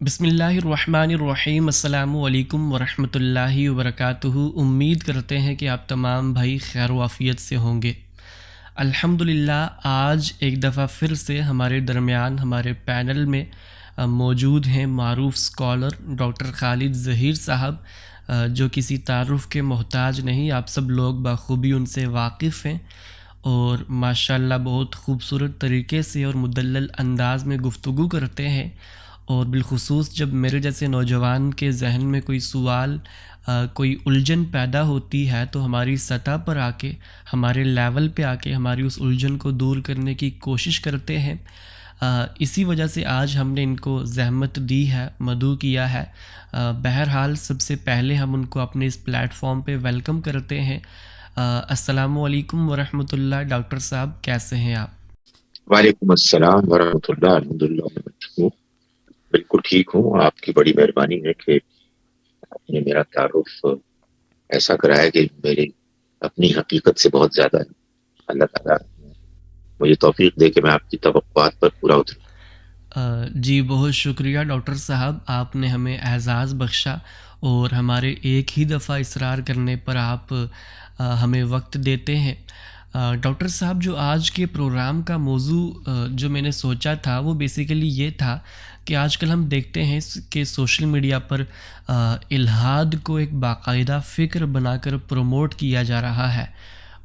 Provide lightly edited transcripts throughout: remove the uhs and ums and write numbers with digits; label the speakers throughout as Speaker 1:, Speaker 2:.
Speaker 1: بسم اللہ الرحمن الرحیم۔ السلام علیکم ورحمۃ اللہ وبرکاتہ۔ امید کرتے ہیں کہ آپ تمام بھائی خیر و عافیت سے ہوں گے۔ الحمدللہ آج ایک دفعہ پھر سے ہمارے درمیان ہمارے پینل میں موجود ہیں معروف اسکالر ڈاکٹر خالد ظہیر صاحب، جو کسی تعارف کے محتاج نہیں، آپ سب لوگ بخوبی ان سے واقف ہیں اور ماشاءاللہ بہت خوبصورت طریقے سے اور مدلل انداز میں گفتگو کرتے ہیں، اور بالخصوص جب میرے جیسے نوجوان کے ذہن میں کوئی سوال کوئی الجھن پیدا ہوتی ہے تو ہماری سطح پر آ کے، ہمارے لیول پہ آ کے ہماری اس الجھن کو دور کرنے کی کوشش کرتے ہیں۔ اسی وجہ سے آج ہم نے ان کو زحمت دی ہے، مدعو کیا ہے۔ بہرحال سب سے پہلے ہم ان کو اپنے اس پلیٹ فارم پہ ویلکم کرتے ہیں۔ السلام علیکم ورحمۃ اللہ۔ ڈاکٹر صاحب کیسے ہیں آپ؟
Speaker 2: وعلیکم السلام ورحمۃ اللہ۔ الحمدللہ میں ٹھیک ہوں، بالکل ٹھیک ہوں۔ آپ کی بڑی مہربانی ہے کہ آپ نے میرا تعارف ایسا کرا ہے کہ میری اپنی حقیقت سے بہت زیادہ ہے۔ اللہ تعالیٰ مجھے توفیق دے کہ میں آپ کی توقعات پر پورا اتروں۔
Speaker 1: جی بہت شکریہ ڈاکٹر صاحب، آپ نے ہمیں اعزاز بخشا اور ہمارے ایک ہی دفعہ اصرار کرنے پر آپ ہمیں وقت دیتے ہیں۔ ڈاکٹر صاحب، جو آج کے پروگرام کا موضوع جو میں نے سوچا تھا وہ بیسیکلی یہ تھا کہ آج کل ہم دیکھتے ہیں کہ سوشل میڈیا پر الحاد کو ایک باقاعدہ فکر بنا کر پروموٹ کیا جا رہا ہے،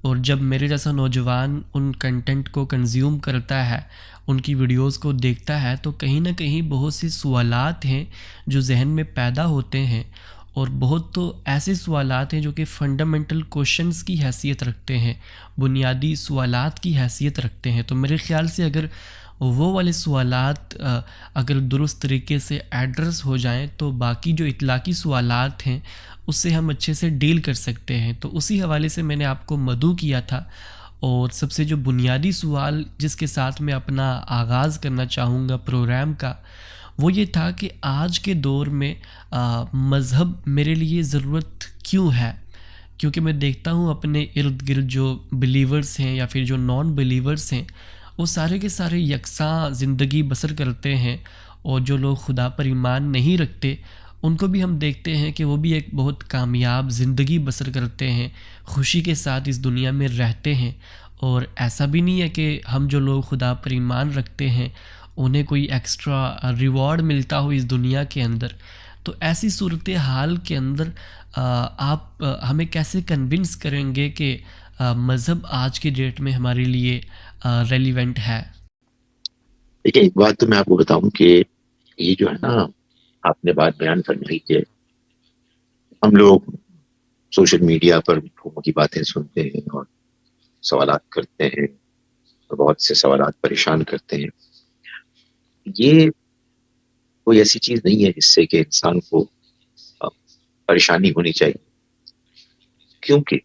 Speaker 1: اور جب میرے جیسا نوجوان ان کنٹینٹ کو کنزیوم کرتا ہے، ان کی ویڈیوز کو دیکھتا ہے، تو کہیں نہ کہیں بہت سی سوالات ہیں جو ذہن میں پیدا ہوتے ہیں، اور بہت تو ایسے سوالات ہیں جو کہ فنڈامنٹل کوشچنز کی حیثیت رکھتے ہیں، بنیادی سوالات کی حیثیت رکھتے ہیں۔ تو میرے خیال سے اگر وہ والے سوالات اگر درست طریقے سے ایڈریس ہو جائیں تو باقی جو اطلاقی سوالات ہیں اس سے ہم اچھے سے ڈیل کر سکتے ہیں۔ تو اسی حوالے سے میں نے آپ کو مدعو کیا تھا، اور سب سے جو بنیادی سوال جس کے ساتھ میں اپنا آغاز کرنا چاہوں گا پروگرام کا، وہ یہ تھا کہ آج کے دور میں مذہب میرے لیے ضرورت کیوں ہے؟ کیونکہ میں دیکھتا ہوں اپنے ارد گرد جو بلیورز ہیں یا پھر جو نان بلیورز ہیں، وہ سارے کے سارے یکساں زندگی بسر کرتے ہیں، اور جو لوگ خدا پر ایمان نہیں رکھتے ان کو بھی ہم دیکھتے ہیں کہ وہ بھی ایک بہت کامیاب زندگی بسر کرتے ہیں، خوشی کے ساتھ اس دنیا میں رہتے ہیں۔ اور ایسا بھی نہیں ہے کہ ہم جو لوگ خدا پر ایمان رکھتے ہیں انہیں کوئی ایکسٹرا ریوارڈ ملتا ہو اس دنیا کے اندر۔ تو ایسی صورتحال کے اندر آپ ہمیں کیسے کنونس کریں گے کہ مذہب آج کی ڈیٹ میں ہمارے لیے ریلیونٹ ہے؟
Speaker 2: دیکھیں، ایک بات تو میں آپ کو بتاؤں کہ یہ جو ہے نا، آپ نے بات بیان فرمائی کہ ہم لوگ سوشل میڈیا پر لوگوں کی باتیں سنتے ہیں اور سوالات کرتے ہیں، بہت سے سوالات پریشان کرتے ہیں۔ یہ کوئی ایسی چیز نہیں ہے جس سے کہ انسان کو پریشانی ہونی چاہیے، کیونکہ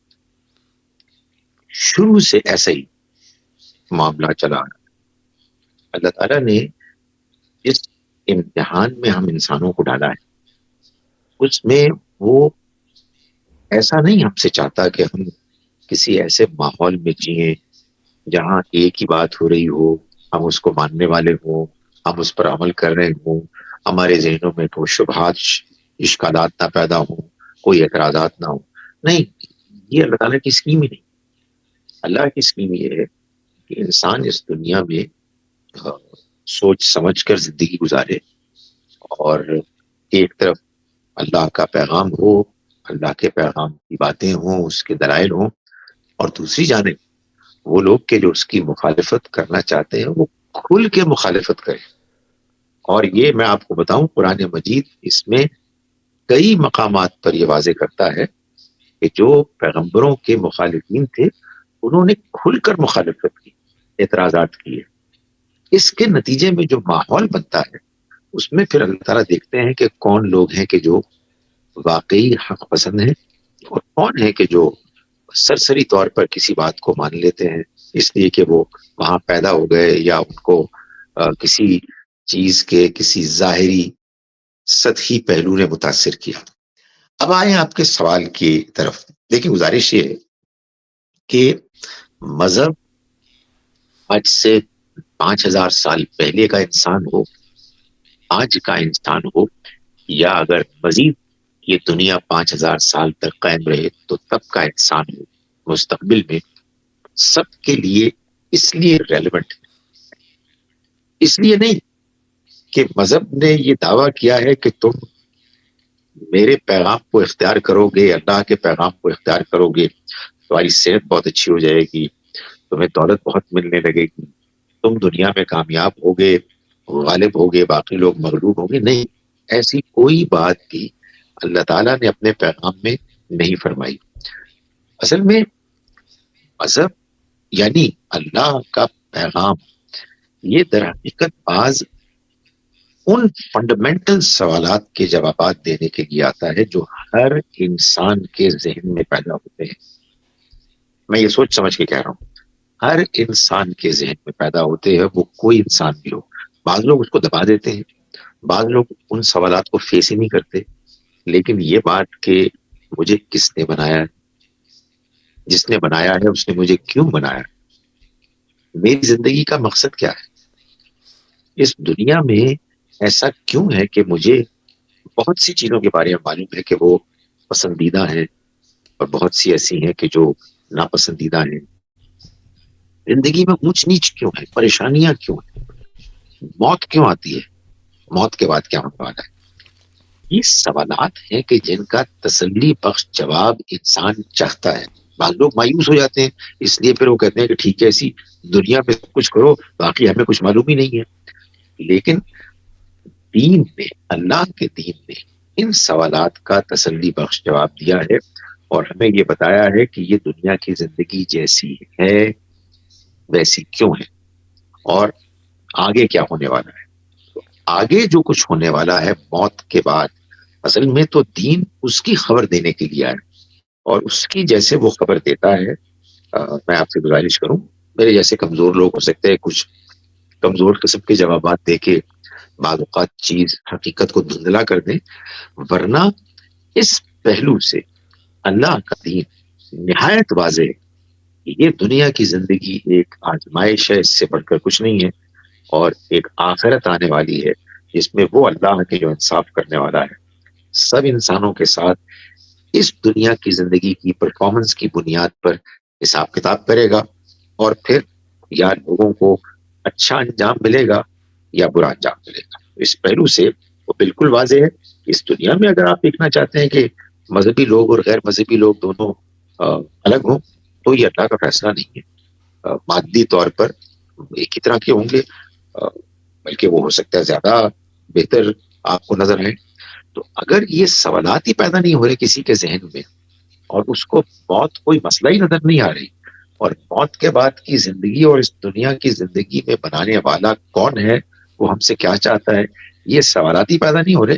Speaker 2: شروع سے ایسا ہی معاملہ چلا آ رہا ہے۔ اللہ تعالیٰ نے جس امتحان میں ہم انسانوں کو ڈالا ہے اس میں وہ ایسا نہیں ہم سے چاہتا کہ ہم کسی ایسے ماحول میں جئیں جہاں ایک ہی بات ہو رہی ہو، ہم اس کو ماننے والے ہوں، ہم اس پر عمل کر رہے ہوں، ہمارے ذہنوں میں کوئی شبہات اشکالات نہ پیدا ہوں، کوئی اعتراضات نہ ہوں۔ نہیں، یہ اللہ تعالیٰ کی اسکیم ہی نہیں۔ اللہ کی اسکیم یہ ہے کہ انسان اس دنیا میں سوچ سمجھ کر زندگی گزارے، اور ایک طرف اللہ کا پیغام ہو، اللہ کے پیغام کی باتیں ہوں، اس کے دلائل ہوں، اور دوسری جانب وہ لوگ کہ جو اس کی مخالفت کرنا چاہتے ہیں وہ کھل کے مخالفت کریں۔ اور یہ میں آپ کو بتاؤں، قرآن مجید اس میں کئی مقامات پر یہ واضح کرتا ہے کہ جو پیغمبروں کے مخالفین تھے انہوں نے کھل کر مخالفت کی، اعتراضات کیے۔ اس کے نتیجے میں جو ماحول بنتا ہے اس میں پھر اللہ تعالیٰ دیکھتے ہیں کہ کون لوگ ہیں کہ جو واقعی حق پسند ہیں، اور کون ہے کہ جو سرسری طور پر کسی بات کو مان لیتے ہیں اس لیے کہ وہ وہاں پیدا ہو گئے، یا ان کو کسی چیز کے کسی ظاہری سطحی پہلو نے متاثر کیا۔ اب آئیں آپ کے سوال کی طرف۔ دیکھیں، گزارش یہ ہے کہ مذہب آج سے 5000 سال پہلے کا انسان ہو، آج کا انسان ہو یا اگر مزید یہ دنیا 5,000 سال تک قائم رہے تو تب کا انسان ہو مستقبل میں، سب کے لیے اس لیے ریلیونٹ ہے، اس لیے نہیں کہ مذہب نے یہ دعویٰ کیا ہے کہ تم میرے پیغام کو اختیار کرو گے، اللہ کے پیغام کو اختیار کرو گے، تمہاری صحت بہت اچھی ہو جائے گی، تمہیں دولت بہت ملنے لگے گی، تم دنیا میں کامیاب ہوگے، غالب ہوگے، باقی لوگ مغلوب ہوں گے. نہیں، ایسی کوئی بات بھی اللہ تعالیٰ نے اپنے پیغام میں نہیں فرمائی. اصل میں مذہب یعنی اللہ کا پیغام یہ در حقیقت بعض ان فنڈامنٹل سوالات کے جوابات دینے کے لیے آتا ہے جو ہر انسان کے ذہن میں پیدا ہوتے ہیں. میں یہ سوچ سمجھ کے کہہ رہا ہوں، ہر انسان کے ذہن میں پیدا ہوتے ہیں، وہ کوئی انسان بھی ہو. بعض لوگ اس کو دبا دیتے ہیں، بعض لوگ ان سوالات کو فیس ہی نہیں کرتے. لیکن یہ بات کہ مجھے کس نے بنایا ہے، جس نے بنایا ہے اس نے مجھے کیوں بنایا، میری زندگی کا مقصد کیا ہے، اس دنیا میں ایسا کیوں ہے کہ مجھے بہت سی چیزوں کے بارے میں معلوم ہے کہ وہ پسندیدہ ہیں اور بہت سی ایسی ہیں کہ جو ناپسندیدہ ہیں. زندگی میں اونچ نیچ کیوں ہے، پریشانیاں کیوں ہیں، موت کیوں آتی ہے، موت کے بعد کیا ہونے والا ہے. یہ سوالات ہیں کہ جن کا تسلی بخش جواب انسان چاہتا ہے. بعض لوگ مایوس ہو جاتے ہیں، اس لیے پھر وہ کہتے ہیں کہ ٹھیک ہے ایسی دنیا میں سب کچھ کرو، باقی ہمیں کچھ معلوم ہی نہیں ہے. لیکن دین نے، اللہ کے دین نے ان سوالات کا تسلی بخش جواب دیا ہے اور ہمیں یہ بتایا ہے کہ یہ دنیا کی زندگی جیسی ہے ویسی کیوں ہے اور آگے کیا ہونے والا ہے. تو آگے جو کچھ ہونے والا ہے موت کے بعد، اصل میں تو دین اس کی خبر دینے کے لیے ہے اور اس کی جیسے وہ خبر دیتا ہے. میں آپ سے گزارش کروں، میرے جیسے کمزور لوگ ہو سکتے ہیں کچھ کمزور قسم کے جوابات دے کے بعض اوقات چیز حقیقت کو دھندلا کر دیں، ورنہ اس پہلو سے اللہ کا دین نہایت واضح ہے. یہ دنیا کی زندگی ایک آزمائش ہے، اس سے بڑھ کر کچھ نہیں ہے، اور ایک آخرت آنے والی ہے جس میں وہ اللہ کے جو انصاف کرنے والا ہے سب انسانوں کے ساتھ اس دنیا کی زندگی کی پرفارمنس کی بنیاد پر حساب کتاب کرے گا، اور پھر یا لوگوں کو اچھا انجام ملے گا یا برا انجام ملے گا. اس پہلو سے وہ بالکل واضح ہے. اس دنیا میں اگر آپ دیکھنا چاہتے ہیں کہ مذہبی لوگ اور غیر مذہبی لوگ دونوں الگ ہوں تو یہ اللہ کا فیصلہ نہیں ہے. مادی طور پر ایک ہی طرح کے ہوں گے، بلکہ وہ ہو سکتا ہے زیادہ بہتر آپ کو نظر آئے. تو اگر یہ سوالات ہی پیدا نہیں ہو رہے کسی کے ذہن میں اور اس کو موت کوئی مسئلہ ہی نظر نہیں آ رہی، اور موت کے بعد کی زندگی اور اس دنیا کی زندگی میں بنانے والا کون ہے، وہ ہم سے کیا چاہتا ہے، یہ سوالات ہی پیدا نہیں ہو رہے،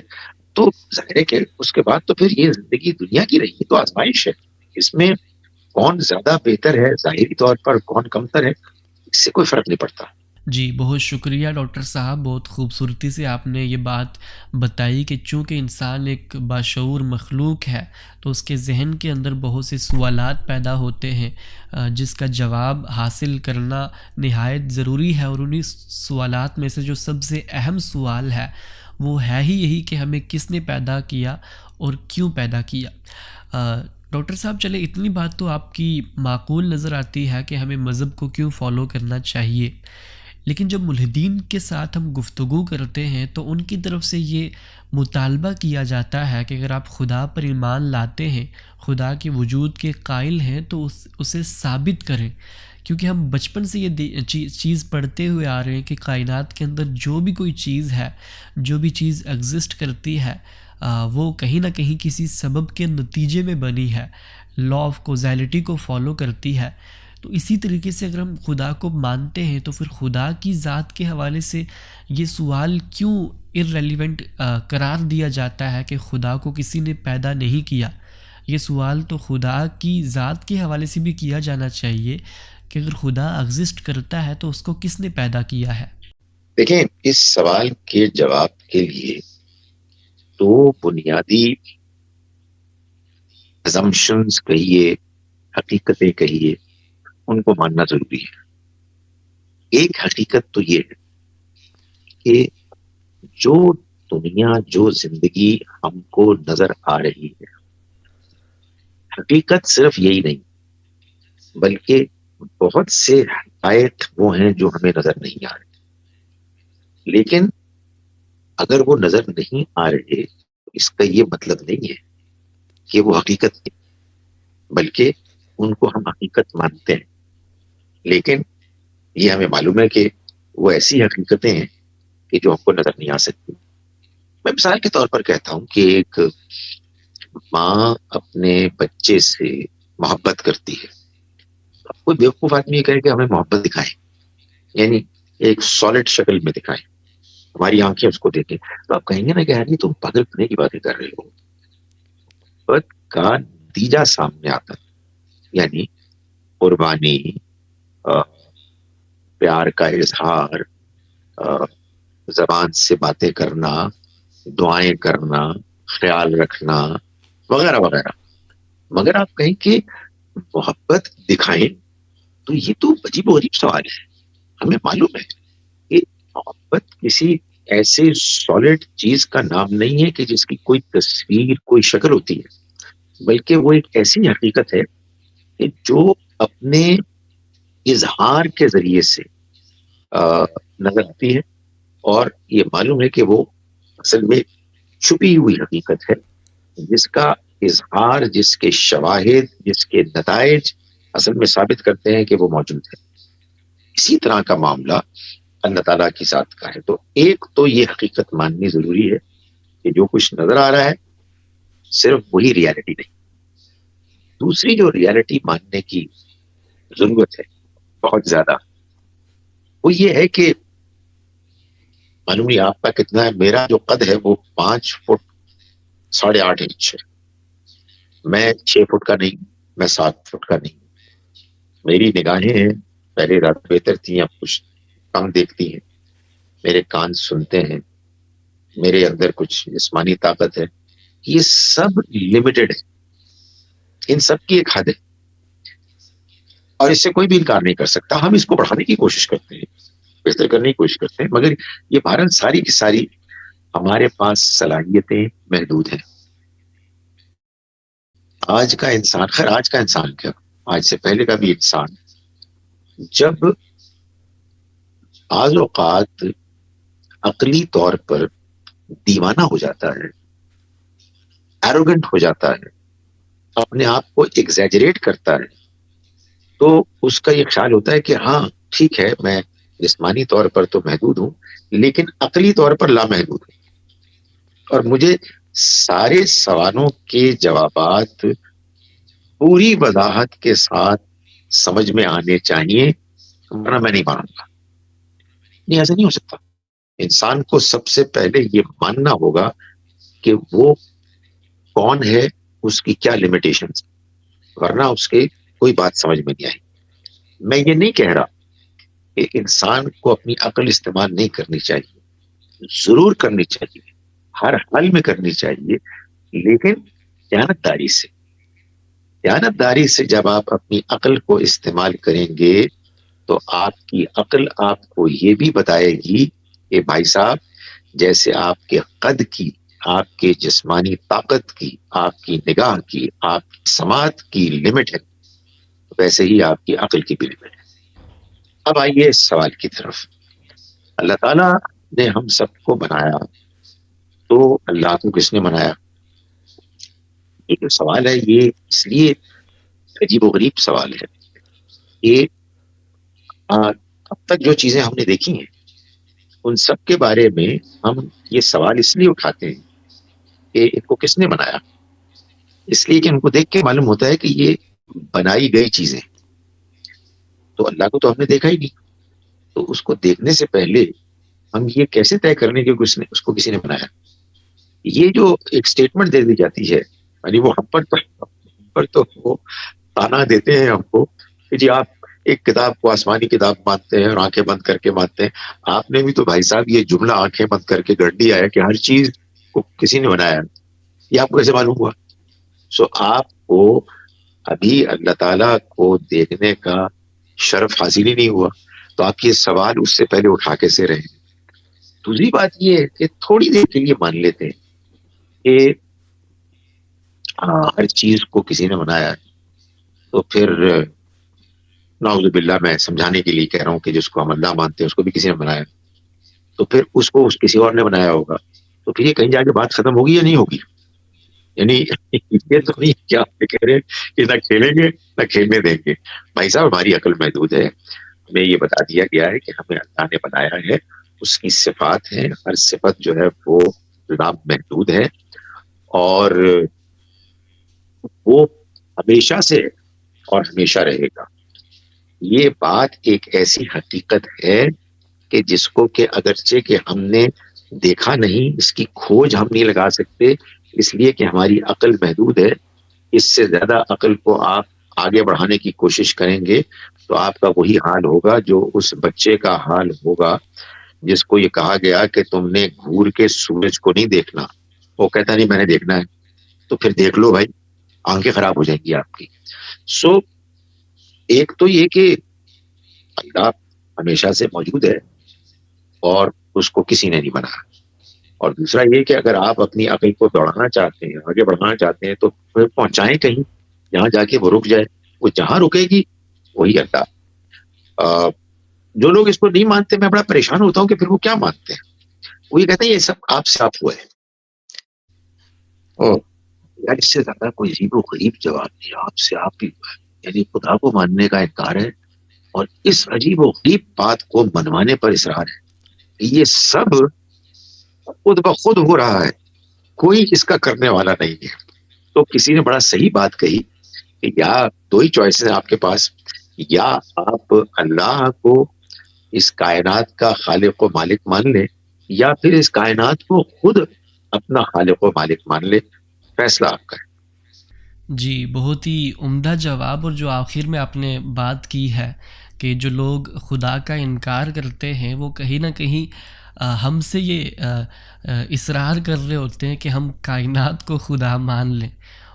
Speaker 2: تو ظاہر ہے کہ اس کے بعد تو پھر یہ زندگی دنیا کی رہی تو آزمائش ہے. اس میں کون زیادہ بہتر ہے ظاہری طور پر، کون کمتر ہے، اس سے کوئی فرق نہیں پڑتا.
Speaker 1: جی بہت شکریہ ڈاکٹر صاحب، بہت خوبصورتی سے آپ نے یہ بات بتائی کہ چونکہ انسان ایک باشعور مخلوق ہے تو اس کے ذہن کے اندر بہت سے سوالات پیدا ہوتے ہیں جس کا جواب حاصل کرنا نہایت ضروری ہے. اور انہی سوالات میں سے جو سب سے اہم سوال ہے وہ ہے ہی یہی کہ ہمیں کس نے پیدا کیا اور کیوں پیدا کیا. ڈاکٹر صاحب چلے اتنی بات تو آپ کی معقول نظر آتی ہے کہ ہمیں مذہب کو کیوں فالو کرنا چاہیے، لیکن جب ملحدین کے ساتھ ہم گفتگو کرتے ہیں تو ان کی طرف سے یہ مطالبہ کیا جاتا ہے کہ اگر آپ خدا پر ایمان لاتے ہیں، خدا کے وجود کے قائل ہیں، تو اسے ثابت کریں. کیونکہ ہم بچپن سے یہ چیز پڑھتے ہوئے آ رہے ہیں کہ کائنات کے اندر جو بھی کوئی چیز ہے، جو بھی چیز ایگزسٹ کرتی ہے، وہ کہیں نہ کہیں کسی سبب کے نتیجے میں بنی ہے، لا آف کوزیلٹی کو فالو کرتی ہے. تو اسی طریقے سے اگر ہم خدا کو مانتے ہیں تو پھر خدا کی ذات کے حوالے سے یہ سوال کیوں ارریلیونٹ قرار دیا جاتا ہے کہ خدا کو کسی نے پیدا نہیں کیا. یہ سوال تو خدا کی ذات کے حوالے سے بھی کیا جانا چاہیے کہ اگر خدا ایگزسٹ کرتا ہے تو اس کو کس نے پیدا کیا ہے.
Speaker 2: دیکھیں، اس سوال کے جواب کے لیے تو بنیادی assumptions کہیے، حقیقتیں کہیے، ان کو ماننا ضروری ہے. ایک حقیقت تو یہ ہے کہ جو دنیا جو زندگی ہم کو نظر آ رہی ہے، حقیقت صرف یہی نہیں بلکہ بہت سے حقائق وہ ہیں جو ہمیں نظر نہیں آ رہے، لیکن اگر وہ نظر نہیں آ رہے تو اس کا یہ مطلب نہیں ہے کہ وہ حقیقت نہیں، بلکہ ان کو ہم حقیقت مانتے ہیں، لیکن یہ ہمیں معلوم ہے کہ وہ ایسی حقیقتیں ہیں کہ جو ہم کو نظر نہیں آ سکتی۔ میں مثال کے طور پر کہتا ہوں کہ ایک ماں اپنے بچے سے محبت کرتی ہے، کوئی بیوقوف آدمی یہ کہے کہ ہمیں محبت دکھائیں، یعنی ایک سالڈ شکل میں دکھائیں، ہماری آنکھیں اس کو دیکھیں، تو آپ کہیں گے نا کہ یار یہ تم پاگل پنے کی باتیں کر رہے ہو۔ محبت کا نتیجہ سامنے آتا ہے، یعنی قربانی، پیار کا اظہار، زبان سے باتیں کرنا، دعائیں کرنا، خیال رکھنا وغیرہ وغیرہ۔ مگر آپ کہیں کہ محبت دکھائیں تو یہ تو عجیب و غریب سوال ہے۔ ہمیں معلوم ہے کہ محبت کسی ایسے سالڈ چیز کا نام نہیں ہے کہ جس کی کوئی تصویر، کوئی شکل ہوتی ہے، بلکہ وہ ایک ایسی حقیقت ہے کہ جو اپنے اظہار کے ذریعے سے نظر آتی ہے، اور یہ معلوم ہے کہ وہ اصل میں چھپی ہوئی حقیقت ہے جس کا اظہار، جس کے شواہد، جس کے نتائج اصل میں ثابت کرتے ہیں کہ وہ موجود ہے۔ اسی طرح کا معاملہ اللہ تعالیٰ کی ذات کا ہے۔ تو ایک تو یہ حقیقت ماننی ضروری ہے کہ جو کچھ نظر آ رہا ہے صرف وہی ریالٹی نہیں۔ دوسری جو ریالٹی ماننے کی ضرورت ہے بہت زیادہ، وہ یہ ہے کہ معلوم نہیں آپ کا کتنا ہے، میرا جو قد ہے وہ 5 فٹ 8.5 انچ ہے۔ میں 6 فٹ کا نہیں، میں 7 فٹ کا نہیں۔ میری نگاہیں ہیں، پہلے رات بہتر تھیں، اب کچھ کم دیکھتی ہیں۔ میرے کان سنتے ہیں، میرے اندر کچھ جسمانی طاقت ہے۔ یہ سب لمیٹڈ ہے، ان سب کی ایک حد ہے اور اس سے کوئی بھی انکار نہیں کر سکتا۔ ہم اس کو بڑھانے کی کوشش کرتے ہیں، بہتر کرنے کی کوشش کرتے ہیں، مگر یہ بہرحال ساری کی ساری ہمارے پاس صلاحیتیں محدود ہیں۔ آج کا انسان، خیر آج کا انسان کیا، آج سے پہلے کا بھی انسان، جب بعض اوقات عقلی طور پر دیوانہ ہو جاتا ہے، ایروگنٹ ہو جاتا ہے، اپنے آپ کو ایگزیجریٹ کرتا ہے، تو اس کا یہ خیال ہوتا ہے کہ ہاں ٹھیک ہے، میں جسمانی طور پر تو محدود ہوں لیکن عقلی طور پر لامحدود ہوں، اور مجھے سارے سوالوں کے جوابات پوری وضاحت کے ساتھ سمجھ میں آنے چاہیے، ورنہ میں نہیں مانوں گا۔ نہیں، ایسا نہیں ہو سکتا۔ انسان کو سب سے پہلے یہ ماننا ہوگا کہ وہ کون ہے، اس کی کیا لمیٹیشنز، ورنہ اس کے کوئی بات سمجھ میں نہیں آئی۔ میں یہ نہیں کہہ رہا کہ انسان کو اپنی عقل استعمال نہیں کرنی چاہیے، ضرور کرنی چاہیے، ہر حال میں کرنی چاہیے، لیکن دیانتداری سے۔ دیانتداری سے جب آپ اپنی عقل کو استعمال کریں گے تو آپ کی عقل آپ کو یہ بھی بتائے گی کہ بھائی صاحب، جیسے آپ کے قد کی، آپ کے جسمانی طاقت کی، آپ کی نگاہ کی، آپ کی سماعت کی لمٹ ہے، ویسے ہی آپ کی عقل کی بھی لمٹ ہے۔ اب آئیے اس سوال کی طرف۔ اللہ تعالیٰ نے ہم سب کو بنایا، تو اللہ کو کس نے بنایا؟ یہ جو سوال ہے یہ اس لیے عجیب و غریب سوال ہے کہ اب تک جو چیزیں ہم نے دیکھی ہیں ان سب کے بارے میں ہم یہ سوال اس لیے اٹھاتے ہیں کہ ان کو کس نے بنایا، اس لیے کہ ان کو دیکھ کے معلوم ہوتا ہے کہ یہ بنائی گئی چیزیں، تو اللہ کو تو ہم نے دیکھا ہی نہیں، تو اس کو دیکھنے سے پہلے ہم یہ کیسے طے کرنے کہ اس کو کسی نے بنایا؟ یہ جو ایک سٹیٹمنٹ دے دی جاتی ہے، یعنی وہ ہم پر تو وہ تانا دیتے ہیں ہم کو کہ جی آپ ایک کتاب کو آسمانی کتاب مانتے ہیں اور آنکھیں بند کر کے مانتے ہیں۔ آپ نے بھی تو بھائی صاحب یہ جملہ آنکھیں بند کر کے گڑ دیا ہے کہ ہر چیز کو کسی نے بنایا، یہ آپ کو کیسے معلوم ہوا؟ سو آپ کو ابھی اللہ تعالیٰ کو دیکھنے کا شرف حاصل ہی نہیں ہوا، تو آپ یہ سوال اس سے پہلے اٹھا کے سے رہے۔ دوسری بات یہ ہے کہ تھوڑی دیر کے لیے مان لیتے ہیں کہ ہر چیز کو کسی نے بنایا ہے، تو پھر نعوذ باللہ میں سمجھانے کے لیے کہہ رہا ہوں کہ جس کو ہم اللہ مانتے ہیں اس کو بھی کسی نے بنایا، تو پھر اس کو کسی اور نے بنایا ہوگا، تو پھر یہ کہیں جا کے بات ختم ہوگی یا نہیں ہوگی؟ یعنی یہ تو نہیں کیا کہہ رہے کہ نہ کھیلیں گے نہ کھیلنے دیں گے. بھائی صاحب ہماری عقل محدود ہے، ہمیں یہ بتا دیا گیا ہے کہ ہمیں اللہ نے بنایا ہے، اس کی صفات ہیں، ہر صفت جو ہے وہ محدود ہے، اور وہ ہمیشہ سے اور ہمیشہ رہے گا. یہ بات ایک ایسی حقیقت ہے کہ جس کو کہ اگرچہ کہ ہم نے دیکھا نہیں، اس کی کھوج ہم نہیں لگا سکتے، اس لیے کہ ہماری عقل محدود ہے. اس سے زیادہ عقل کو آپ آگے بڑھانے کی کوشش کریں گے تو آپ کا وہی حال ہوگا جو اس بچے کا حال ہوگا جس کو یہ کہا گیا کہ تم نے گھور کے سورج کو نہیں دیکھنا. وہ کہتا نہیں میں نے دیکھنا ہے. تو پھر دیکھ لو بھائی، آنکھیں خراب ہو جائیں گی آپ کی. سو ایک تو یہ کہ اللہ ہمیشہ سے موجود ہے اور اس کو کسی نے نہیں بنایا، اور دوسرا یہ کہ اگر آپ اپنی عقل کو دوڑانا چاہتے ہیں، آگے بڑھانا چاہتے ہیں، تو پھر پہنچائیں کہیں جہاں جا کے وہ رک جائے. وہ جہاں رکے گی وہی اللہ. جو لوگ اس کو نہیں مانتے، میں بڑا پریشان ہوتا ہوں کہ پھر وہ کیا مانتے ہیں. وہ یہ کہتے ہیں یہ سب آپ سے آپ ہوئے. یار اس سے زیادہ کوئی عجیب و غریب جواب نہیں، آپ سے آپ ہی ہوا ہے. یعنی خدا کو ماننے کا انکار ہے اور اس عجیب و غریب بات کو منوانے پر اصرار ہے. یہ سب خود بخود ہو رہا ہے، کوئی اس کا کرنے والا نہیں ہے. تو کسی نے بڑا صحیح بات کہی کہ یا دو ہی چوائسز ہیں آپ کے پاس، یا آپ اللہ کو اس کائنات کا خالق و مالک مان لیں، یا پھر اس کائنات کو خود اپنا خالق و مالک مان لیں. فیصلہ آپ کا ہے.
Speaker 1: جی، بہت ہی عمدہ جواب. اور جو آخر میں آپ نے بات کی ہے کہ جو لوگ خدا کا انکار کرتے ہیں وہ کہیں نہ کہیں ہم سے یہ اصرار کر رہے ہوتے ہیں کہ ہم کائنات کو خدا مان لیں.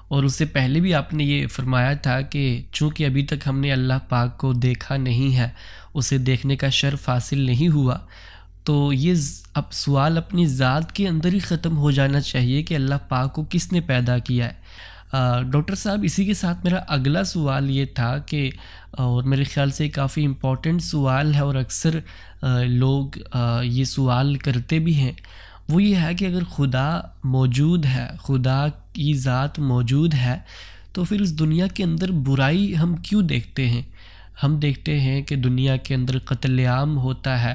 Speaker 1: اور اس سے پہلے بھی آپ نے یہ فرمایا تھا کہ چونکہ ابھی تک ہم نے اللہ پاک کو دیکھا نہیں ہے، اسے دیکھنے کا شرف حاصل نہیں ہوا، تو یہ اب سوال اپنی ذات کے اندر ہی ختم ہو جانا چاہیے کہ اللہ پاک کو کس نے پیدا کیا ہے. ڈاکٹر صاحب اسی کے ساتھ میرا اگلا سوال یہ تھا کہ اور میرے خیال سے کافی امپورٹنٹ سوال ہے اور اکثر لوگ یہ سوال کرتے بھی ہیں، وہ یہ ہے کہ اگر خدا موجود ہے، خدا کی ذات موجود ہے، تو پھر اس دنیا کے اندر برائی ہم کیوں دیکھتے ہیں؟ ہم دیکھتے ہیں کہ دنیا کے اندر قتل عام ہوتا ہے،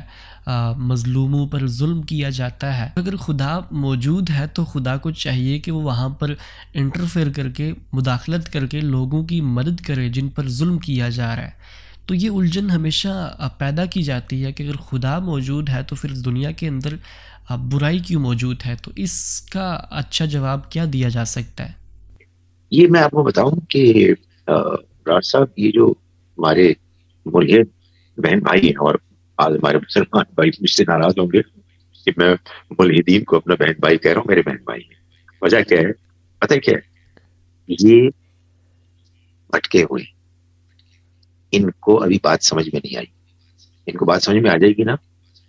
Speaker 1: مظلوموں پر ظلم کیا جاتا ہے. اگر خدا موجود ہے تو خدا کو چاہیے کہ وہ وہاں پر انٹرفیئر کر کے، مداخلت کر کے لوگوں کی مدد کرے جن پر ظلم کیا جا رہا ہے. تو یہ الجھن ہمیشہ پیدا کی جاتی ہے کہ اگر خدا موجود ہے تو پھر اس دنیا کے اندر برائی کیوں موجود ہے؟ تو اس کا اچھا جواب کیا دیا جا سکتا ہے؟
Speaker 2: یہ میں آپ کو بتاؤں کہ راج صاحب، یہ جو ہمارے ملحد بہن بھائی ہیں، اور آج ہمارے مسلمان بھائی مجھ سے ناراض ہوں گے کہ میں ملحدین کو اپنا بہن بھائی کہہ رہا ہوں، میرے بہن بھائی ہیں. وجہ کیا ہے؟ پتہ کیا ہے؟ یہ بھٹکے ہوئے، ان کو ابھی بات سمجھ میں نہیں آئی. ان کو بات سمجھ میں آ جائے گی نا،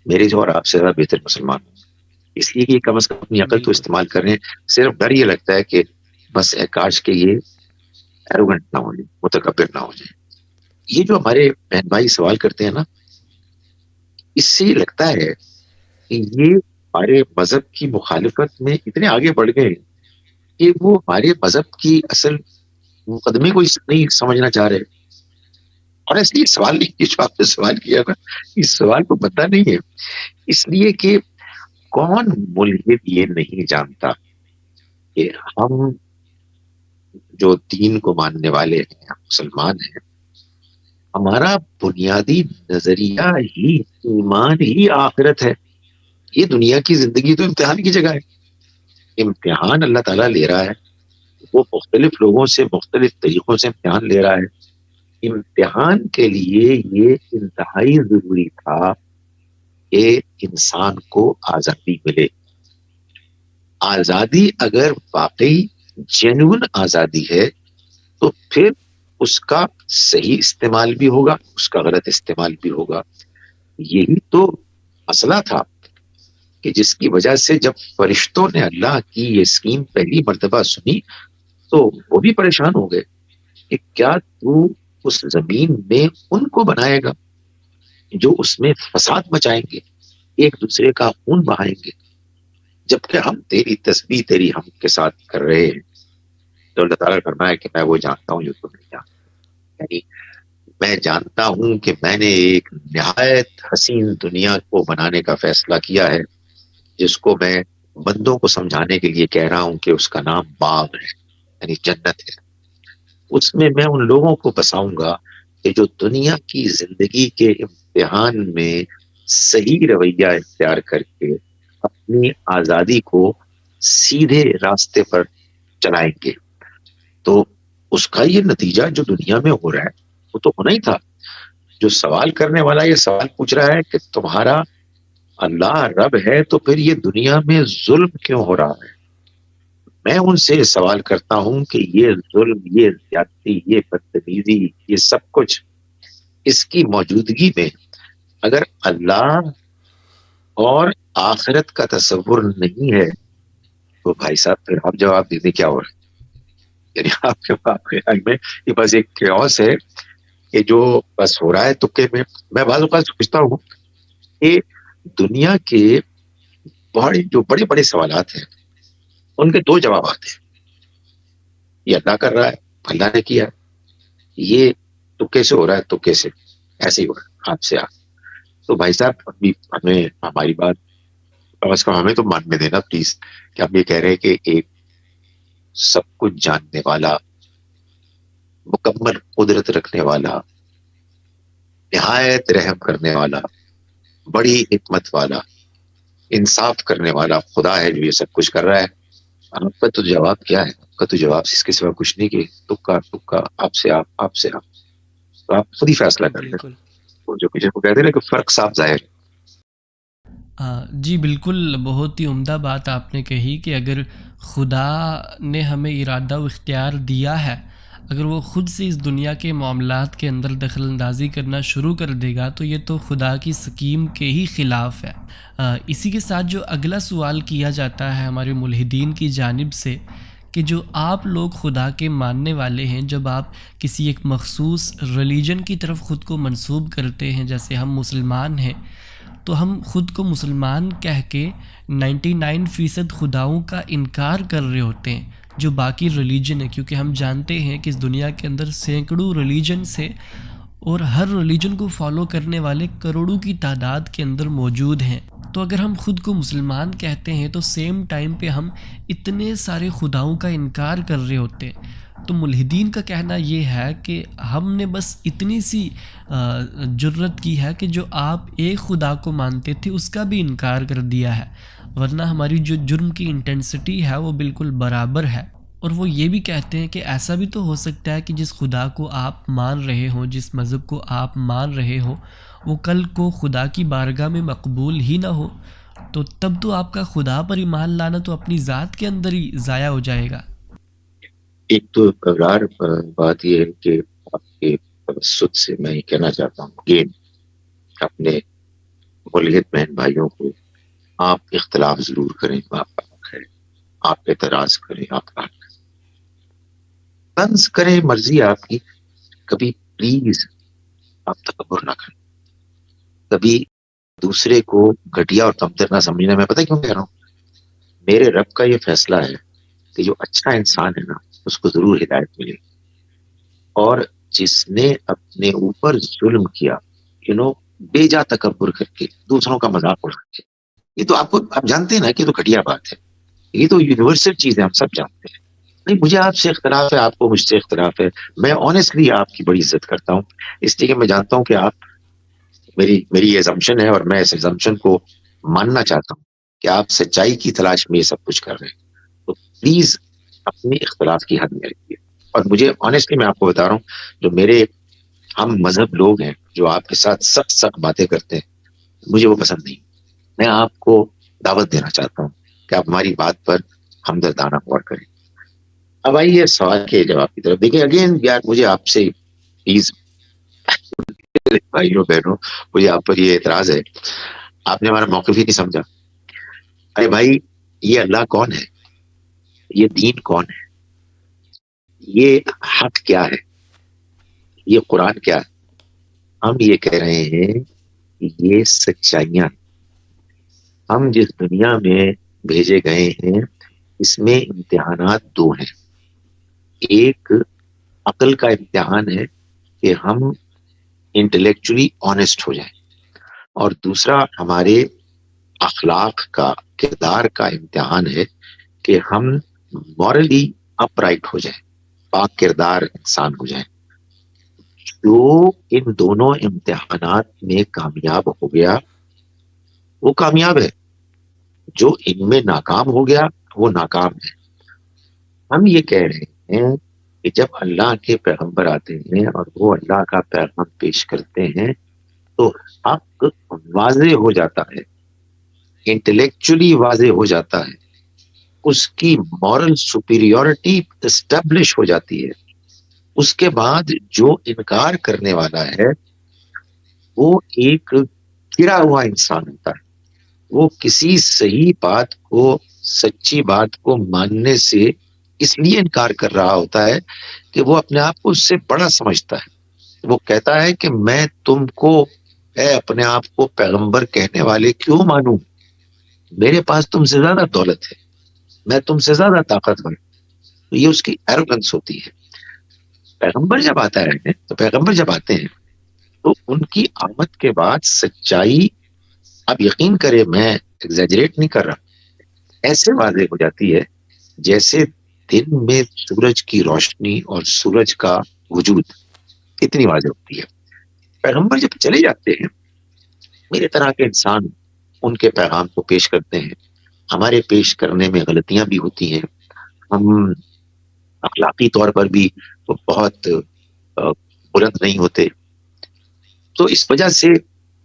Speaker 2: میرے جو اور آپ سے زیادہ بہتر مسلمان ہوں. اس لیے کہ یہ کم از کم اپنی عقل تو
Speaker 1: بالکل.
Speaker 2: استعمال کر رہے ہیں. صرف ڈر یہ لگتا ہے کہ بس کاش کہ یہ ایروگنٹ نہ ہو جائے، متکبر نہ ہو جائے. یہ جو ہمارے بہن بھائی سوال کرتے ہیں نا، اس سے یہ لگتا ہے کہ یہ ہمارے مذہب کی مخالفت میں اتنے آگے بڑھ گئے کہ وہ ہمارے مذہب کی اصل مقدمے کو نہیں سمجھنا چاہ رہے. اور اس لیے سوال نہیں، جو آپ نے سوال کیا نا، اس سوال کو پتہ نہیں ہے. اس لیے کہ کون ملحد یہ نہیں جانتا کہ ہم جو دین کو ماننے والے ہیں، مسلمان ہیں، ہمارا بنیادی نظریہ ہی ایمان ہی آخرت ہے. یہ دنیا کی زندگی تو امتحان کی جگہ ہے. امتحان اللہ تعالیٰ لے رہا ہے، وہ مختلف لوگوں سے مختلف طریقوں سے امتحان لے رہا ہے. امتحان کے لیے یہ انتہائی ضروری تھا کہ انسان کو آزادی ملے. آزادی اگر واقعی جینون آزادی ہے تو پھر اس کا صحیح استعمال بھی ہوگا، اس کا غلط استعمال بھی ہوگا. یہی تو مسئلہ تھا کہ جس کی وجہ سے جب فرشتوں نے اللہ کی یہ اسکیم پہلی مرتبہ سنی تو وہ بھی پریشان ہو گئے کہ کیا تو اس زمین میں ان کو بنائے گا جو اس میں فساد مچائیں گے، ایک دوسرے کا خون بہائیں گے، جبکہ ہم تیری تسبیح تیری ہم کے ساتھ کر رہے ہیں. تو اللہ تعالیٰ نے فرمایا کہ میں وہ جانتا ہوں جو تم نہیں جانتے. یعنی میں جانتا ہوں کہ میں نے ایک نہایت حسین دنیا کو بنانے کا فیصلہ کیا ہے، جس کو میں بندوں کو سمجھانے کے لیے کہہ رہا ہوں کہ اس کا نام باغ ہے، یعنی جنت ہے. اس میں ان لوگوں کو بساؤں گا کہ جو دنیا کی زندگی کے امتحان میں صحیح رویہ اختیار کر کے اپنی آزادی کو سیدھے راستے پر چلائیں گے. تو اس کا یہ نتیجہ جو دنیا میں ہو رہا ہے وہ تو ہونا ہی تھا. جو سوال کرنے والا یہ سوال پوچھ رہا ہے کہ تمہارا اللہ رب ہے تو پھر یہ دنیا میں ظلم کیوں ہو رہا ہے؟ میں ان سے سوال کرتا ہوں کہ یہ ظلم، یہ زیادتی، یہ بدتمیزی، یہ سب کچھ اس کی موجودگی میں اگر اللہ اور آخرت کا تصور نہیں ہے تو بھائی صاحب پھر آپ جواب دینے کیا ہو رہا ہے؟ یعنی آپ کے خیال میں یہ بس ایک کیوس ہے کہ جو بس ہو رہا ہے تکے میں. میں بعض اوقات سوچتا ہوں کہ دنیا کے جو بڑے بڑے سوالات ہیں ان کے دو جوابات ہیں. یہ اللہ کر رہا ہے، اللہ نے کیا، یہ تکے سے ہو رہا ہے، تکے سے ایسے ہی ہو رہا ہے، ہاتھ سے ہاتھ. تو بھائی صاحب ابھی ہمیں ہماری بات کم از کم ہمیں تو مان میں دینا پلیز کہ ہم یہ کہہ رہے ہیں کہ ایک سب کچھ جاننے والا، مکمل قدرت رکھنے والا، نہایت رحم کرنے والا، بڑی حکمت والا، انصاف کرنے والا خدا ہے جو یہ سب کچھ کر رہا ہے. آپ کا تو جواب کیا ہے؟ آپ کا تو جواب اس کے سوا کچھ نہیں کہ تکا تکا، آپ سے آپ سے آپ. تو آپ خود ہی فیصلہ کر لیں.
Speaker 1: بالکل.
Speaker 2: جو کسی کو کہتے ہیں نا کہ فرق صاف ظاہر ہے.
Speaker 1: جی بالکل، بہت ہی عمدہ بات آپ نے کہی کہ اگر خدا نے ہمیں ارادہ و اختیار دیا ہے، اگر وہ خود سے اس دنیا کے معاملات کے اندر دخل اندازی کرنا شروع کر دے گا تو یہ تو خدا کی سکیم کے ہی خلاف ہے. اسی کے ساتھ جو اگلا سوال کیا جاتا ہے ہمارے ملحدین کی جانب سے کہ جو آپ لوگ خدا کے ماننے والے ہیں، جب آپ کسی ایک مخصوص ریلیجن کی طرف خود کو منسوب کرتے ہیں، جیسے ہم مسلمان ہیں، تو ہم خود کو مسلمان کہہ کے 99% خداؤں کا انکار کر رہے ہوتے ہیں جو باقی ریلیجن ہے، کیونکہ ہم جانتے ہیں کہ اس دنیا کے اندر سینکڑوں ریلیجنس ہیں اور ہر ریلیجن کو فالو کرنے والے کروڑوں کی تعداد کے اندر موجود ہیں. تو اگر ہم خود کو مسلمان کہتے ہیں تو سیم ٹائم پہ ہم اتنے سارے خداؤں کا انکار کر رہے ہوتے ہیں. تو ملحدین کا کہنا یہ ہے کہ ہم نے بس اتنی سی جرت کی ہے کہ جو آپ ایک خدا کو مانتے تھے اس کا بھی انکار کر دیا ہے، ورنہ ہماری جو جرم کی انٹینسٹی ہے وہ بالکل برابر ہے. اور وہ یہ بھی کہتے ہیں کہ ایسا بھی تو ہو سکتا ہے کہ جس خدا کو آپ مان رہے ہوں، جس مذہب کو آپ مان رہے ہو، وہ کل کو خدا کی بارگاہ میں مقبول ہی نہ ہو، تو تب تو آپ کا خدا پر ایمان لانا تو اپنی ذات کے اندر ہی ضائع ہو جائے گا.
Speaker 2: ایک تو قرار بات یہ ہے کہ آپ کے توسط سے میں یہ کہنا چاہتا ہوں کہ اپنے ملحد بہن بھائیوں کو آپ اختلاف ضرور کریں، آپ ہے، آپ اعتراض کریں، آپ طنز کریں، مرضی آپ کی، کبھی پلیز آپ تکبر نہ کریں، کبھی دوسرے کو گھٹیا اور کمتر نہ سمجھنا. میں پتہ کیوں کہہ رہا ہوں؟ میرے رب کا یہ فیصلہ ہے کہ جو اچھا انسان ہے نا اس کو ضرور ہدایت ملے، اور جس نے اپنے اوپر ظلم کیا، بے جا تکبر کر کے دوسروں کا مذاق اڑا کے، یہ تو آپ جانتے ہیں نا کہ یہ تو گھٹیا بات ہے، یہ تو یونیورسل چیز ہے، ہم سب جانتے ہیں. نہیں، مجھے آپ سے اختلاف ہے، آپ کو مجھ سے اختلاف ہے. میں آنیسٹلی آپ کی بڑی عزت کرتا ہوں، اس لیے کہ میں جانتا ہوں کہ آپ میری یہ assumption ہے اور میں اس assumption کو ماننا چاہتا ہوں کہ آپ سچائی کی تلاش میں یہ سب کچھ کر رہے ہیں. تو پلیز اپنے اختلاف کی حد میں رکھیے. اور مجھے آنیسٹلی میں آپ کو بتا رہا ہوں، جو میرے ہم مذہب لوگ ہیں جو آپ کے ساتھ سخت باتیں کرتے ہیں، مجھے وہ پسند نہیں. میں آپ کو دعوت دینا چاہتا ہوں کہ آپ ہماری بات پر ہمدردانہ غور کریں. اب آئیے سوال کے جواب کی طرف. دیکھیں اگین یار، مجھے آپ سے پلیز بھائیوں بہنوں، مجھے آپ پر یہ اعتراض ہے، آپ نے ہمارا موقف ہی نہیں سمجھا. ارے بھائی، یہ اللہ کون ہے؟ یہ دین کون ہے؟ یہ حق کیا ہے؟ یہ قرآن کیا ہے؟ ہم یہ کہہ رہے ہیں کہ یہ سچائیاں، ہم جس دنیا میں بھیجے گئے ہیں اس میں امتحانات دو ہیں. ایک عقل کا امتحان ہے کہ ہم انٹلیکچولی آنےسٹ ہو جائیں، اور دوسرا ہمارے اخلاق کا، کردار کا امتحان ہے کہ ہم مورلی اپ رائٹ ہو جائیں، پاک کردار انسان ہو جائیں. جو ان دونوں امتحانات میں کامیاب ہو گیا وہ کامیاب ہے، جو ان میں ناکام ہو گیا وہ ناکام ہے. ہم یہ کہہ رہے ہیں کہ جب اللہ کے پیغمبر آتے ہیں اور وہ اللہ کا پیغام پیش کرتے ہیں تو حق واضح ہو جاتا ہے، انٹلیکچولی واضح ہو جاتا ہے، اس کی مورل سپیریورٹی اسٹیبلش ہو جاتی ہے. اس کے بعد جو انکار کرنے والا ہے وہ ایک گرا ہوا انسان ہوتا ہے. وہ کسی صحیح بات کو، سچی بات کو ماننے سے اس لیے انکار کر رہا ہوتا ہے کہ وہ اپنے آپ کو اس سے بڑا سمجھتا ہے. وہ کہتا ہے کہ میں تم کو، اے اپنے آپ کو پیغمبر کہنے والے، کیوں مانوں؟ میرے پاس تم سے زیادہ دولت ہے، میں تم سے زیادہ طاقتور ہوں. تو یہ اس کی ایروگنس ہوتی ہے. پیغمبر جب آتا ہے تو پیغمبر جب آتے ہیں تو ان کی آمد کے بعد سچائی، اب یقین کرے میں ایگزیجریٹ نہیں کر رہا، ایسے واضح ہو جاتی ہے جیسے دن میں سورج کی روشنی اور سورج کا وجود اتنی واضح ہوتی ہے. پیغمبر جب چلے جاتے ہیں، میرے طرح کے انسان ان کے پیغام کو پیش کرتے ہیں. ہمارے پیش کرنے میں غلطیاں بھی ہوتی ہیں، ہم اخلاقی طور پر بھی بہت بلند نہیں ہوتے. تو اس وجہ سے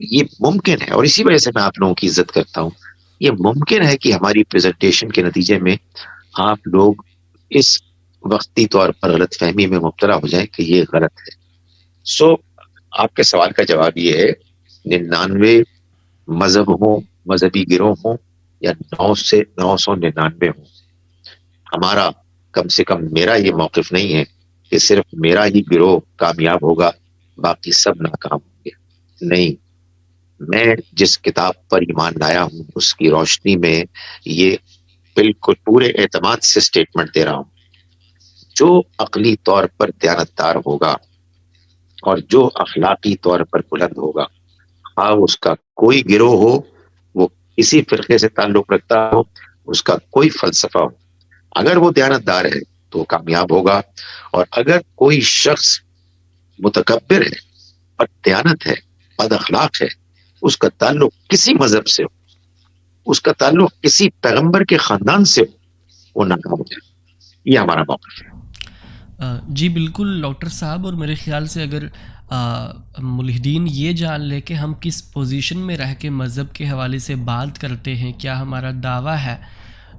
Speaker 2: یہ ممکن ہے، اور اسی وجہ سے میں آپ لوگوں کی عزت کرتا ہوں، یہ ممکن ہے کہ ہماری پریزنٹیشن کے نتیجے میں آپ لوگ اس وقتی طور پر غلط فہمی میں مبتلا ہو جائیں کہ یہ غلط ہے. سو آپ کے سوال کا جواب یہ ہے، 99 مذہب ہوں، مذہبی گروہ ہوں، یا 999 ہوں، ہمارا، کم سے کم میرا یہ موقف نہیں ہے کہ صرف میرا ہی گروہ کامیاب ہوگا باقی سب ناکام ہوں گے. نہیں، میں جس کتاب پر ایمان لایا ہوں اس کی روشنی میں یہ بالکل پورے اعتماد سے سٹیٹمنٹ دے رہا ہوں، جو عقلی طور پر دیانتدار ہوگا اور جو اخلاقی طور پر بلند ہوگا، ہاں اس کا کوئی گروہ ہو، وہ کسی فرقے سے تعلق رکھتا ہو، اس کا کوئی فلسفہ ہو، اگر وہ دیانتدار ہے تو وہ کامیاب ہوگا. اور اگر کوئی شخص متکبر ہے، بد دیانت ہے، بد اخلاق ہے، اس کا تعلق کسی مذہب سے ہو، اس کا تعلق کسی پیغمبر کے خاندان سے ہو، وہ ناکام ہو جائے. یہ ہمارا موقف ہے.
Speaker 1: جی بالکل ڈاکٹر صاحب، اور میرے خیال سے اگر ملحدین یہ جان لے کہ ہم کس پوزیشن میں رہ کے مذہب کے حوالے سے بات کرتے ہیں، کیا ہمارا دعویٰ ہے،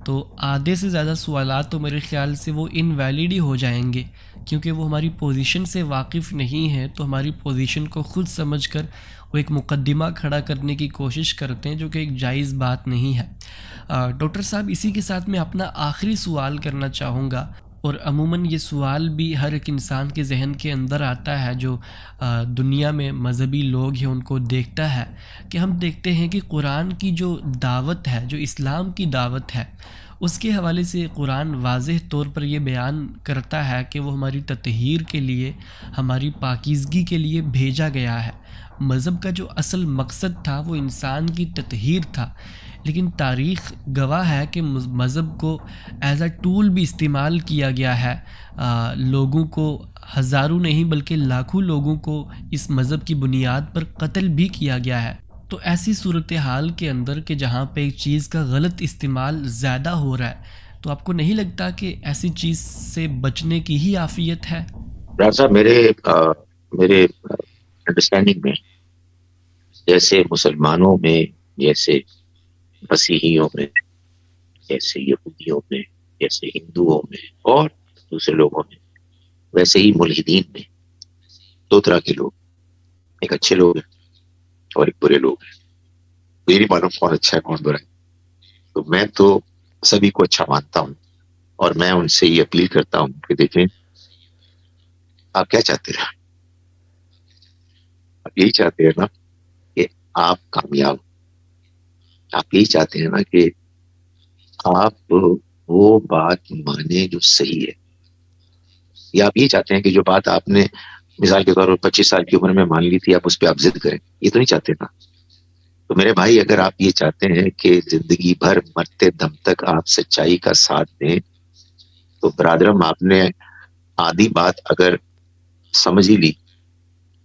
Speaker 1: تو آدھے سے زیادہ سوالات تو میرے خیال سے وہ انویلڈ ہی ہو جائیں گے، کیونکہ وہ ہماری پوزیشن سے واقف نہیں ہیں. تو ہماری پوزیشن کو خود سمجھ کر وہ ایک مقدمہ کھڑا کرنے کی کوشش کرتے ہیں، جو کہ ایک جائز بات نہیں ہے. ڈاکٹر صاحب، اسی کے ساتھ میں اپنا آخری سوال کرنا چاہوں گا، اور عموماً یہ سوال بھی ہر ایک انسان کے ذہن کے اندر آتا ہے جو دنیا میں مذہبی لوگ ہیں ان کو دیکھتا ہے، کہ ہم دیکھتے ہیں کہ قرآن کی جو دعوت ہے، جو اسلام کی دعوت ہے، اس کے حوالے سے قرآن واضح طور پر یہ بیان کرتا ہے کہ وہ ہماری تطہیر کے لیے، ہماری پاکیزگی کے لیے بھیجا گیا ہے. مذہب کا جو اصل مقصد تھا وہ انسان کی تطہیر تھا، لیکن تاریخ گواہ ہے کہ مذہب کو ایز اے ٹول بھی استعمال کیا گیا ہے. لوگوں کو، ہزاروں نہیں بلکہ لاکھوں لوگوں کو اس مذہب کی بنیاد پر قتل بھی کیا گیا ہے. تو ایسی صورتحال کے اندر کہ جہاں پہ ایک چیز کا غلط استعمال زیادہ ہو رہا ہے، تو آپ کو نہیں لگتا کہ ایسی چیز سے بچنے کی ہی عافیت ہے؟
Speaker 2: ڈاکٹر صاحب، میرے انڈرسٹینڈنگ میں، جیسے مسلمانوں میں، جیسے مسیحیوں میں، جیسے یہودیوں میں، جیسے ہندوؤں میں اور دوسرے لوگوں میں، ویسے ہی ملحدین میں دو طرح کے لوگ، ایک اچھے لوگ ہیں اور ایک برے لوگ ہیں. مجھے نہیں معلوم کون اچھا ہے کون برا ہے. تو میں تو سبھی کو اچھا مانتا ہوں، اور میں ان سے یہ اپیل کرتا ہوں کہ دیکھیں آپ کیا چاہتے ہیں، آپ یہی چاہتے ہیں نا کہ آپ کامیاب، آپ یہی چاہتے ہیں نا کہ آپ وہ بات مانیں جو صحیح ہے، یا آپ یہی چاہتے ہیں کہ جو بات آپ نے مثال کے طور پر 25 سال کی عمر میں مان لی تھی آپ اس پہ آپ ضد کریں، یہ تو نہیں چاہتے نا؟ تو میرے بھائی اگر آپ یہ چاہتے ہیں کہ زندگی بھر مرتے دم تک آپ سچائی کا ساتھ دیں، تو برادرم آپ نے آدھی بات اگر سمجھ ہی لی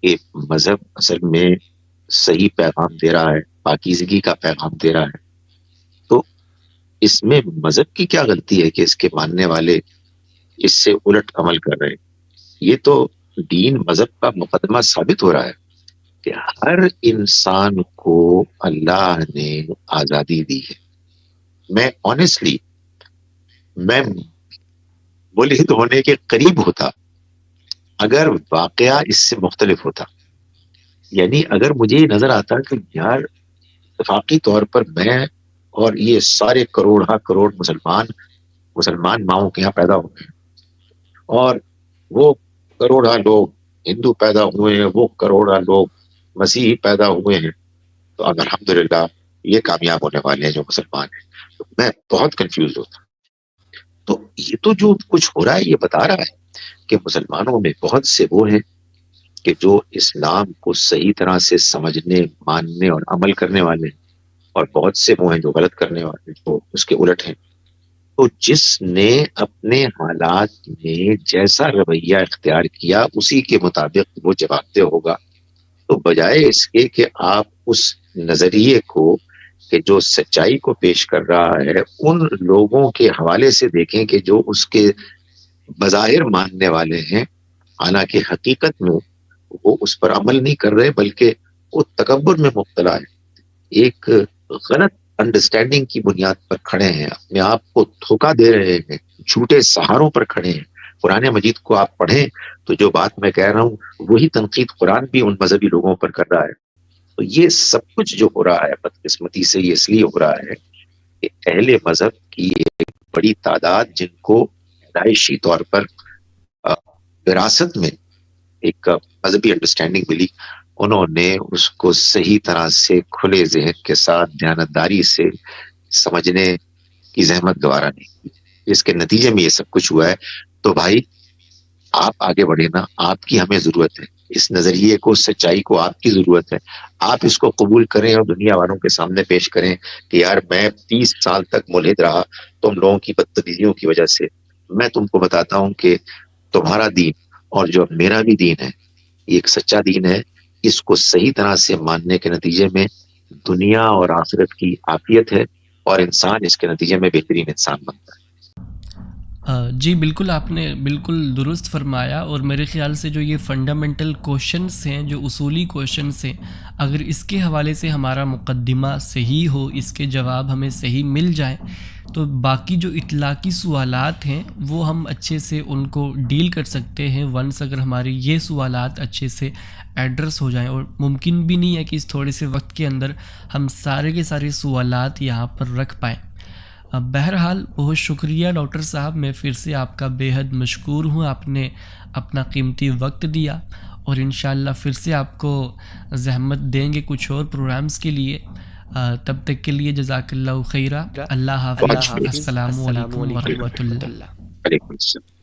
Speaker 2: کہ مذہب اصل میں صحیح پیغام دے رہا ہے، پاکیزگی کا پیغام دے رہا ہے، تو اس میں مذہب کی کیا غلطی ہے کہ اس کے ماننے والے اس سے الٹ عمل کر رہے ہیں؟ یہ تو دین مذہب کا مقدمہ ثابت ہو رہا ہے کہ ہر انسان کو اللہ نے آزادی دی ہے۔ میں آنیسٹلی میں ملحد ہونے کے قریب ہوتا اگر واقعہ اس سے مختلف ہوتا، یعنی اگر مجھے یہ نظر آتا کہ یار اتفاقی طور پر میں اور یہ سارے کروڑ ہاں کروڑ مسلمان ماؤں کے یہاں پیدا ہوئے ہیں، اور وہ کروڑا لوگ ہندو پیدا ہوئے ہیں، وہ کروڑا لوگ مسیحی پیدا ہوئے ہیں، تو اب الحمدللہ یہ کامیاب ہونے والے ہیں جو مسلمان ہیں، تو میں بہت کنفیوز ہوتا۔ تو یہ تو جو کچھ ہو رہا ہے یہ بتا رہا ہے کہ مسلمانوں میں بہت سے وہ ہیں کہ جو اسلام کو صحیح طرح سے سمجھنے، ماننے اور عمل کرنے والے ہیں، اور بہت سے وہ ہیں جو غلط کرنے والے جو اس کے الٹ ہیں۔ تو جس نے اپنے حالات میں جیسا رویہ اختیار کیا اسی کے مطابق وہ جواب دہ ہوگا۔ تو بجائے اس کے کہ آپ اس نظریے کو کہ جو سچائی کو پیش کر رہا ہے ان لوگوں کے حوالے سے دیکھیں کہ جو اس کے بظاہر ماننے والے ہیں، حالانکہ حقیقت میں وہ اس پر عمل نہیں کر رہے بلکہ وہ تکبر میں مبتلا ہے، ایک غلط انڈرسٹینڈنگ کی بنیاد پر کھڑے ہیں، اپنے آپ کو دھوکہ دے رہے ہیں، جھوٹے سہاروں پر کھڑے ہیں۔ قرآن مجید کو آپ پڑھیں تو جو بات میں کہہ رہا ہوں وہی تنقید قرآن بھی ان مذہبی لوگوں پر کر رہا ہے۔ تو یہ سب کچھ جو ہو رہا ہے بدقسمتی سے یہ اس لیے ہو رہا ہے کہ اہل مذہب کی ایک بڑی تعداد جن کو پیدائشی طور پر وراثت میں ایک مذہبی انڈرسٹینڈنگ ملی، انہوں نے اس کو صحیح طرح سے کھلے ذہن کے ساتھ دیانتداری سے سمجھنے کی زحمت گوارا نہیں کی، جس کے نتیجے میں یہ سب کچھ ہوا ہے۔ تو بھائی آپ آگے بڑھے نا، آپ کی ہمیں ضرورت ہے، اس نظریے کو، سچائی کو آپ کی ضرورت ہے، آپ اس کو قبول کریں اور دنیا والوں کے سامنے پیش کریں کہ یار میں 30 سال تک ملحد رہا تم لوگوں کی بدتمیزیوں کی وجہ سے، میں تم کو بتاتا ہوں کہ تمہارا دین اور جو میرا بھی دین ہے یہ ایک سچا دین ہے، اس کو صحیح طرح سے ماننے کے نتیجے میں دنیا اور آخرت کی عافیت ہے، اور انسان اس کے نتیجے میں بہترین انسان بنتا ہے۔
Speaker 1: جی بالکل، آپ نے بالکل درست فرمایا، اور میرے خیال سے جو یہ فنڈامنٹل کوشچنس ہیں، جو اصولی کوشچنس ہیں، اگر اس کے حوالے سے ہمارا مقدمہ صحیح ہو، اس کے جواب ہمیں صحیح مل جائیں، تو باقی جو اطلاقی سوالات ہیں وہ ہم اچھے سے ان کو ڈیل کر سکتے ہیں ونس اگر ہماری یہ سوالات اچھے سے ایڈریس ہو جائیں۔ اور ممکن بھی نہیں ہے کہ اس تھوڑے سے وقت کے اندر ہم سارے کے سارے سوالات یہاں پر رکھ پائیں۔ بہرحال بہت شکریہ ڈاکٹر صاحب، میں پھر سے آپ کا بے حد مشکور ہوں، آپ نے اپنا قیمتی وقت دیا، اور انشاءاللہ پھر سے آپ کو زحمت دیں گے کچھ اور پروگرامز کے لیے۔ تب تک کے لیے جزاک اللہ خیرہ، اللہ
Speaker 2: بہت
Speaker 1: حافظ،
Speaker 2: شکریہ،
Speaker 1: السلام علیکم ورحمۃ اللہ۔
Speaker 2: وعلیکم السلام۔